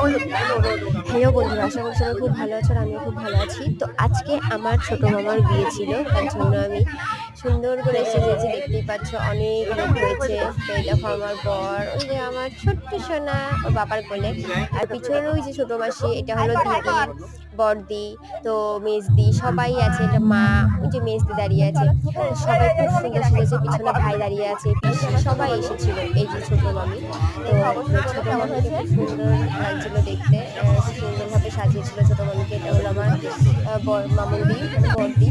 Hello বন্ধুরা, আশা করি সবাই খুব ভালো আছো আর আমিও খুব ভালো আছি। তো আজকে আমার ছোট মামার বিয়ে ছিল, তার জন্য আমি সুন্দর করে সেজেছি। দেখতেই পাচ্ছ অনেক লোক হয়েছে। তো এই দেখো আমার বর, ওই যে আমার ছোট্ট সোনা ওর বাবার কোলে, আর পিছনের ওই যে ছোট মাসি, এটা হলো দিদি, বড়দি, তো মেজদি সবাই আছে, এটা মা, ওই যে মেজদি দাঁড়িয়ে আছে। সবাই খুব সুন্দর সেজেছে, পিছনে ভাই দাঁড়িয়ে আছে, পিসি সবাই এসেছিল। এই যে ছোট মামি, তো ছোট মামিকে খুব সুন্দর লাগছিল দেখতে, সুন্দরভাবে সাজিয়েছিল ছোট মামিকে। এটা হলো আমার মামুদি, মানে বড়দি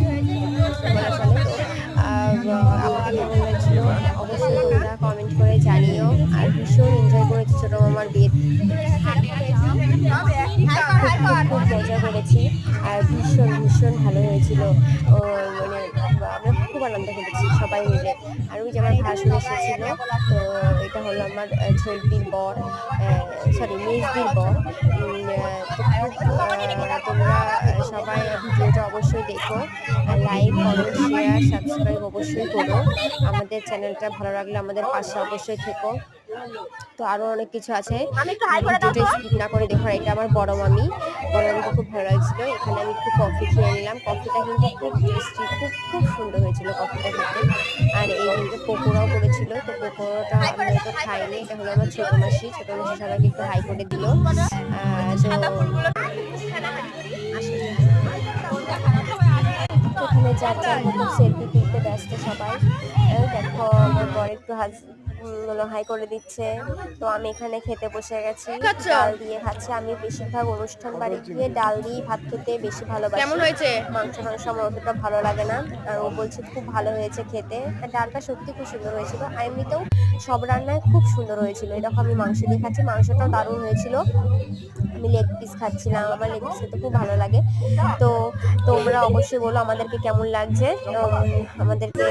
বলা চলে। তো আমাকে কেমন লাগছিল অবশ্যই তোমরা কমেন্ট করে জানিও। আর ভীষণ এনজয় করেছি ছোট মামার বিয়ে, খুব মজা করেছি। আর ভীষণ ভীষণ ভালো হয়েছিল। ও মানে আমরা খুব আনন্দ করেছি সবাই মিলে। আর ওই যে আমার ভাসুর এসেছিল। তো এটা হলো আমার ঝলপির বর, সরি মেজদির বর। তো তোমরা সবাই ভিডিওটা অবশ্যই দেখো, লাইক কমেন্ট শেয়ার সাবস্ক্রাইব অবশ্যই করো। আমাদের চ্যানেলটা ভালো লাগলে আমাদের পাশে অবশ্যই থেকো। তো আরো অনেক কিছু আছে, ভিডিওটা স্কিপ না করে দেখো। এটা আমার বড় মামি, বড় মামিকে খুব ভালো লাগছিল। এখানে আমি একটু কফি খেয়ে নিলাম, কফিটা কিন্তু খুব টেস্টি, খুব খুব সুন্দর হয়েছিল কফিটা খেতে। আর এই দিনকে পকোড়াও করেছিল, তো পকোড়াটা আমি হয়তো খাইনি। এটা হলো আমার ছোট মাসি, ছোট মাসি সবাইকে একটু হাই করে দিল। তো এখানে যার যার মতো সেলফি তুলতে ব্যস্ত সবাই। দেখো আমার বর একটু হাই করে দিচ্ছে। তো আমি এখানে খেতে বসে গেছি, ডাল দিয়ে খাচ্ছি। আমি বেশিরভাগ অনুষ্ঠান বাড়ি গিয়ে ডাল দিয়ে ভাত খেতে বেশি ভালোবাসি। কেমন হয়েছে? মাংস আমার অতটা ভালো লাগে না। আর ও বলছে খুব ভালো হয়েছে খেতে। ডালটা সত্যি খুব সুন্দর হয়েছিল। এমনিতেও সব রান্নায় খুব সুন্দর হয়েছিল। এরকম আমি মাংস দিয়ে খাচ্ছি, মাংসটাও দারুণ হয়েছিল। আমি লেগ পিস খাচ্ছিলাম, আমার লেগ পিস খেতে খুব ভালো লাগে। তো তোমরা অবশ্যই বলো আমাদেরকে কেমন লাগছে। আমাদেরকে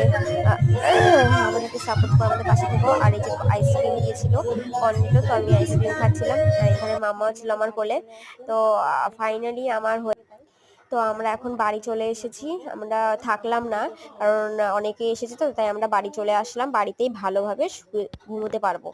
সাপোর্ট করো, আমাদের পাশে থেকো। আর এই যে আইসক্রিম দিয়েছিল কর্নেটো, তো আমি আইসক্রিম খাচ্ছিলাম। এখানে মামাও ছিল আমার কোলে। তো ফাইনালি আমার তো আমরা এখন বাড়ি চলে এসেছি। আমরা থাকলাম না, কারণ অনেকে এসেছে, তো তাই আমরা বাড়ি চলে আসলাম। বাড়িতেই ভালোভাবে ঘুমোতে পারবো।